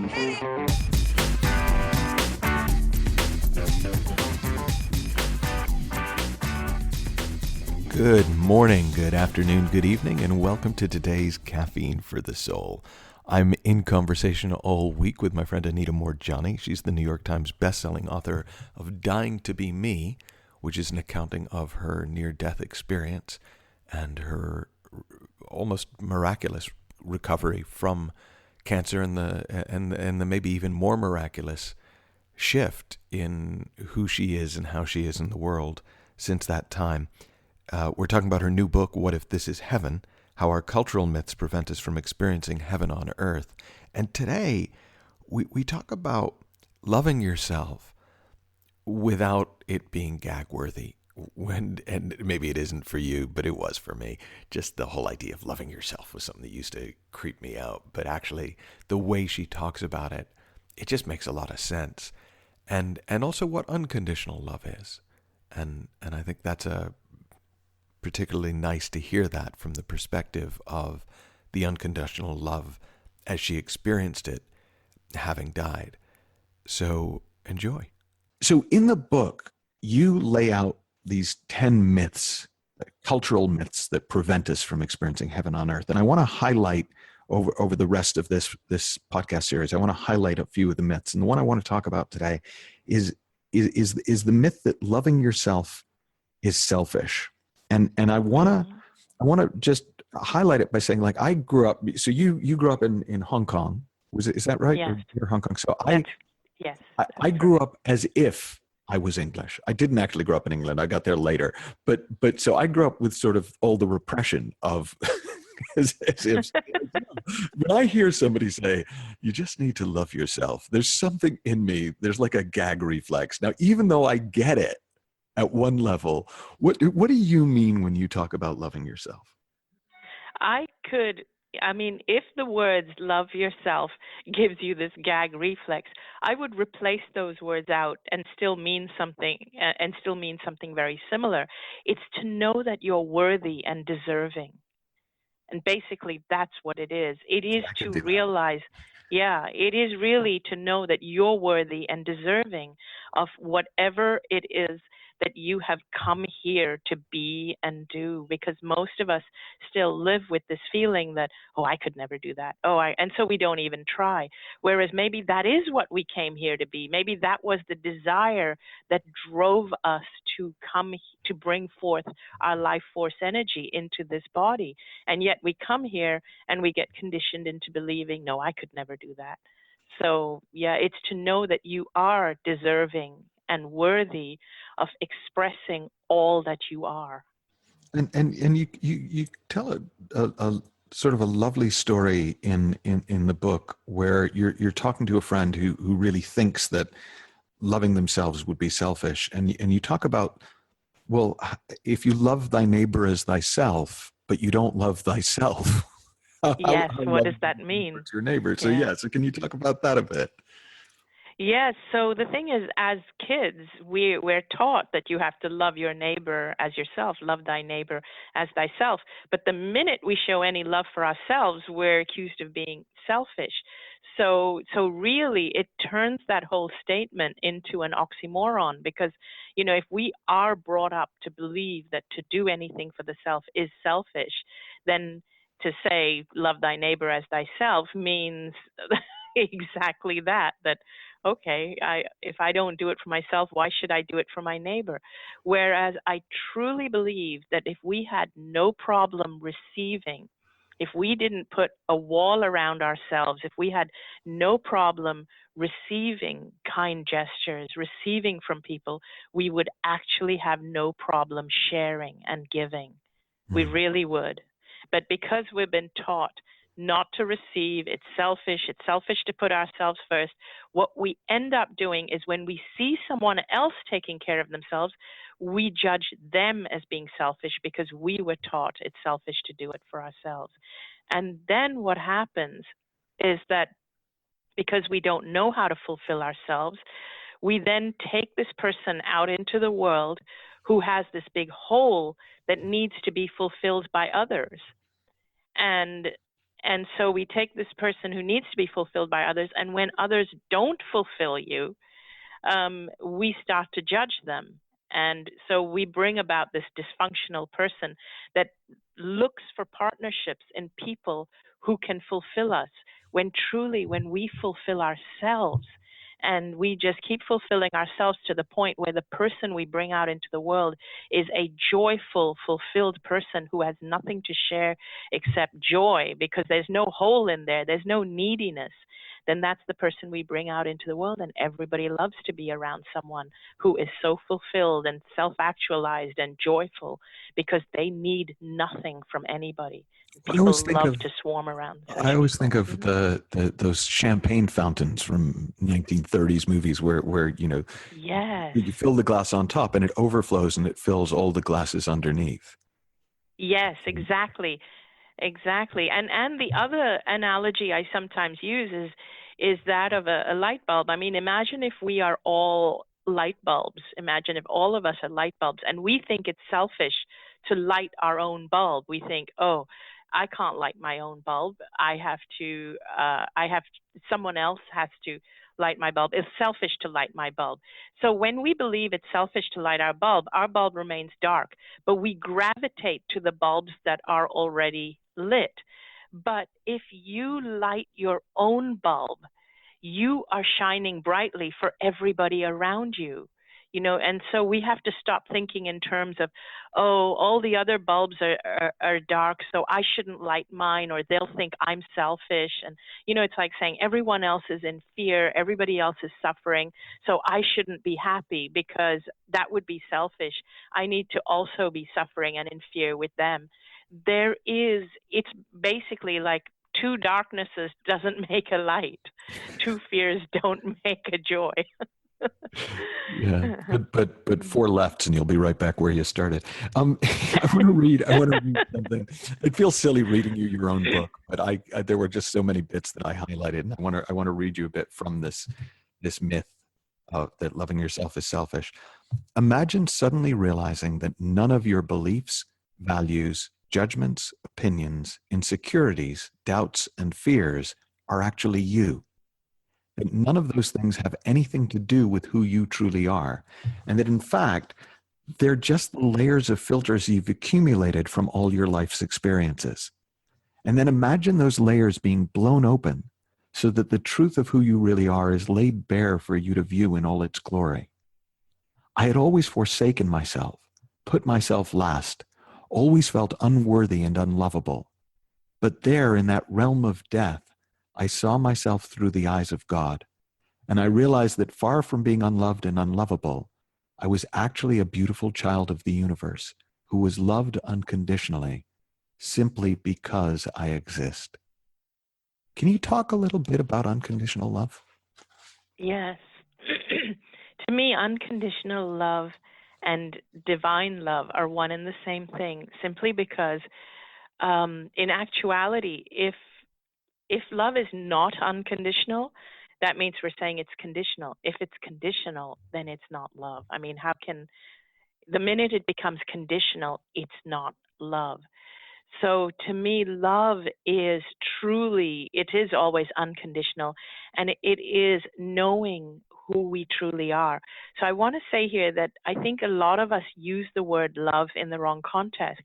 Good morning, good afternoon, good evening, and welcome to today's Caffeine for the Soul. I'm in conversation all week with my friend Anita Moorjani. She's the New York Times bestselling author of Dying to Be Me, which is an accounting of her near-death experience and her almost miraculous recovery from cancer and the maybe even more miraculous shift in who she is and how she is in the world since that time. We're talking about her new book, What If This Is Heaven? How Our Cultural Myths Prevent Us from Experiencing Heaven on Earth. And today, we talk about loving yourself without it being gag-worthy. And maybe it isn't for you, but it was for me. Just the whole idea of loving yourself was something that used to creep me out. But actually, the way she talks about it, it just makes a lot of sense. And also what unconditional love is. And I think that's particularly nice to hear that from the perspective of the unconditional love as she experienced it, having died. So enjoy. So in the book, you lay out these 10 myths, cultural myths that prevent us from experiencing heaven on earth. And I want to highlight over the rest of this podcast series, I want to highlight a few of the myths. And the one I want to talk about today is the myth that loving yourself is selfish. And I want to just highlight it by saying, like, I grew up. So you grew up in Hong Kong. Is that right? Yes. You're Hong Kong. So yes. I grew up as if I was English. I didn't actually grow up in England. I got there later. But so I grew up with sort of all the repression of as if when I hear somebody say, you just need to love yourself, there's something in me. There's like a gag reflex. Now, even though I get it at one level, what do you mean when you talk about loving yourself? If the words love yourself gives you this gag reflex, I would replace those words out and still mean something very similar. It's to know that you're worthy and deserving. And basically that's what it is. It is to realize, it is really to know that you're worthy and deserving of whatever it is that you have come here to be and do, because most of us still live with this feeling that, I could never do that. And so we don't even try. Whereas maybe that is what we came here to be. Maybe that was the desire that drove us to come to bring forth our life force energy into this body. And yet we come here and we get conditioned into believing, no, I could never do that. So it's to know that you are deserving and worthy of expressing all that you are. And you tell a sort of a lovely story in the book where you're talking to a friend who really thinks that loving themselves would be selfish, and you talk about, well, if you love thy neighbor as thyself, but you don't love thyself. Yes, what does that mean? Your neighbor. So so can you talk about that a bit? Yes. So the thing is, as kids, we're taught that you have to love your neighbor as yourself, love thy neighbor as thyself. But the minute we show any love for ourselves, we're accused of being selfish. So really, it turns that whole statement into an oxymoron, because, if we are brought up to believe that to do anything for the self is selfish, then to say love thy neighbor as thyself means exactly that okay, if I don't do it for myself, why should I do it for my neighbor? Whereas I truly believe that if we had no problem receiving, if we didn't put a wall around ourselves, if we had no problem receiving kind gestures, receiving from people, we would actually have no problem sharing and giving. We really would. But because we've been taught not to receive, it's selfish to put ourselves first, what we end up doing is when we see someone else taking care of themselves, we judge them as being selfish because we were taught it's selfish to do it for ourselves. And then what happens is that because we don't know how to fulfill ourselves, we then take this person out into the world who has this big hole that needs to be fulfilled by others. And And so we take this person who needs to be fulfilled by others, and when others don't fulfill you, we start to judge them. And so we bring about this dysfunctional person that looks for partnerships in people who can fulfill us, when truly, when we fulfill ourselves, and we just keep fulfilling ourselves to the point where the person we bring out into the world is a joyful, fulfilled person who has nothing to share except joy, because there's no hole in there, there's no neediness, then that's the person we bring out into the world. And everybody loves to be around someone who is so fulfilled and self-actualized and joyful, because they need nothing from anybody. I always People think love of to swarm around such I always people. think of those champagne fountains from 1930s movies where Yes. you fill the glass on top and it overflows and it fills all the glasses underneath. Yes, exactly. Exactly. And the other analogy I sometimes use is that of a light bulb. I mean, imagine if we are all light bulbs. Imagine if all of us are light bulbs, and we think it's selfish to light our own bulb. We think, oh, I can't light my own bulb. Someone else has to light my bulb. It's selfish to light my bulb. So when we believe it's selfish to light our bulb remains dark, but we gravitate to the bulbs that are already lit. But if you light your own bulb, you are shining brightly for everybody around you. And so we have to stop thinking in terms of, oh, all the other bulbs are dark, so I shouldn't light mine, or they'll think I'm selfish. And, it's like saying everyone else is in fear, everybody else is suffering, so I shouldn't be happy, because that would be selfish. I need to also be suffering and in fear with them. It's basically like two darknesses doesn't make a light. Two fears don't make a joy. Yeah, but four lefts and you'll be right back where you started. I want to read something. It feels silly reading you your own book, but I there were just so many bits that I highlighted, and I want to read you a bit from this myth that loving yourself is selfish. Imagine suddenly realizing that none of your beliefs, values, judgments, opinions, insecurities, doubts, and fears are actually you. That none of those things have anything to do with who you truly are. And that in fact, they're just the layers of filters you've accumulated from all your life's experiences. And then imagine those layers being blown open so that the truth of who you really are is laid bare for you to view in all its glory. I had always forsaken myself, put myself last, always felt unworthy and unlovable. But there, in that realm of death, I saw myself through the eyes of God, and I realized that far from being unloved and unlovable, I was actually a beautiful child of the universe who was loved unconditionally, simply because I exist. Can you talk a little bit about unconditional love? Yes. To me, unconditional love and divine love are one and the same thing, simply because in actuality, if love is not unconditional, that means we're saying it's conditional. If it's conditional, then it's not love. I mean, the minute it becomes conditional, it's not love. So to me, love is truly, it is always unconditional, and it is knowing who we truly are. So I want to say here that I think a lot of us use the word love in the wrong context,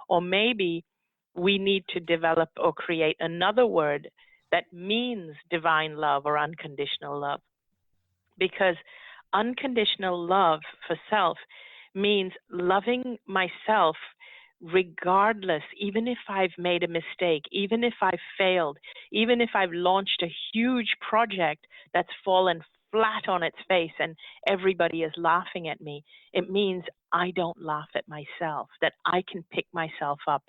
or maybe we need to develop or create another word that means divine love or unconditional love. Because unconditional love for self means loving myself regardless, even if I've made a mistake, even if I've failed, even if I've launched a huge project that's fallen flat on its face and everybody is laughing at me. It means I don't laugh at myself, that I can pick myself up,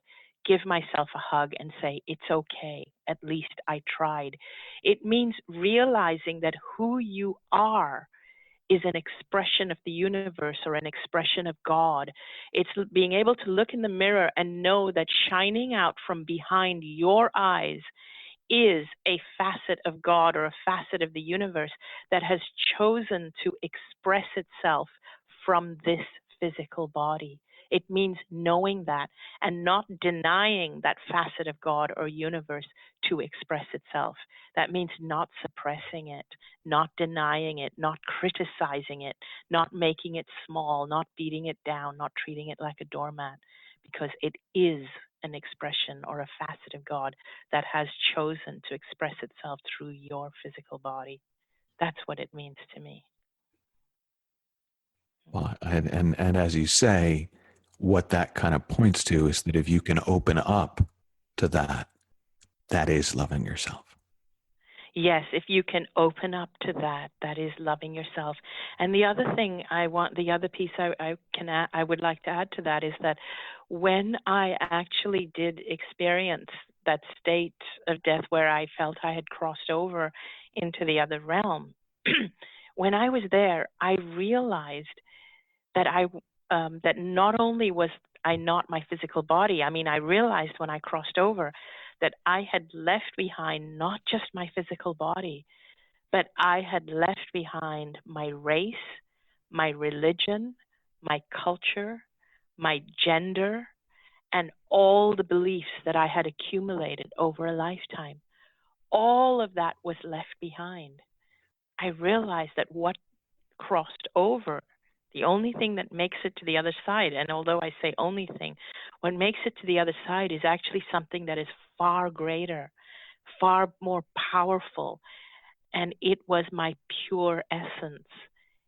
give myself a hug and say, it's okay, at least I tried. It means realizing that who you are is an expression of the universe or an expression of God. It's being able to look in the mirror and know that shining out from behind your eyes is a facet of God or a facet of the universe that has chosen to express itself from this physical body. It means knowing that and not denying that facet of God or universe to express itself. That means not suppressing it, not denying it, not criticizing it, not making it small, not beating it down, not treating it like a doormat, because it is an expression or a facet of God that has chosen to express itself through your physical body. That's what it means to me. Well, and as you say, what that kind of points to is that if you can open up to that, that is loving yourself. Yes, if you can open up to that, that is loving yourself. And the other thing the other piece I would like to add to that is that when I actually did experience that state of death where I felt I had crossed over into the other realm, when I was there, I realized that that not only was I not my physical body. I mean, I realized when I crossed over that I had left behind not just my physical body, but I had left behind my race, my religion, my culture, my gender, and all the beliefs that I had accumulated over a lifetime. All of that was left behind. I realized that what crossed over, the only thing that makes it to the other side, and although I say only thing, what makes it to the other side is actually something that is far greater, far more powerful. And it was my pure essence.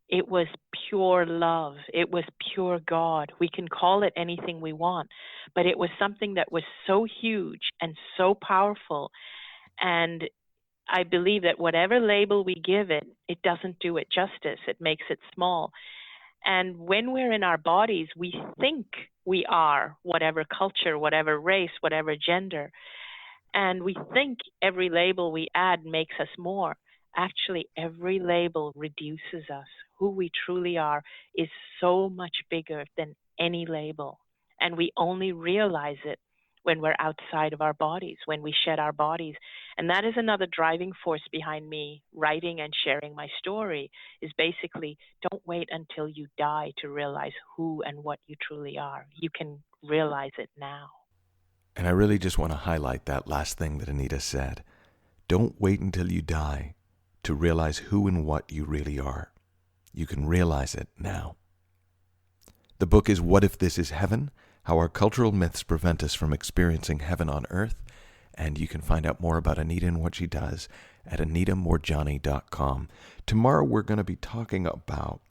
It was pure love. It was pure God. We can call it anything we want, but it was something that was so huge and so powerful. And I believe that whatever label we give it, it doesn't do it justice. It makes it small. And when we're in our bodies, we think we are whatever culture, whatever race, whatever gender. And we think every label we add makes us more. Actually, every label reduces us. Who we truly are is so much bigger than any label. And we only realize it when we're outside of our bodies, when we shed our bodies. And that is another driving force behind me writing and sharing my story, is basically don't wait until you die to realize who and what you truly are. You can realize it now. And I really just want to highlight that last thing that Anita said. Don't wait until you die to realize who and what you really are. You can realize it now. The book is What If This Is Heaven? How Our Cultural Myths Prevent Us from Experiencing Heaven on Earth. And you can find out more about Anita and what she does at anitamoorjani.com. Tomorrow we're going to be talking about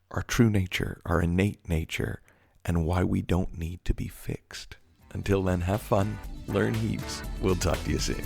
our true nature, our innate nature, and why we don't need to be fixed. Until then, have fun, learn heaps. We'll talk to you soon.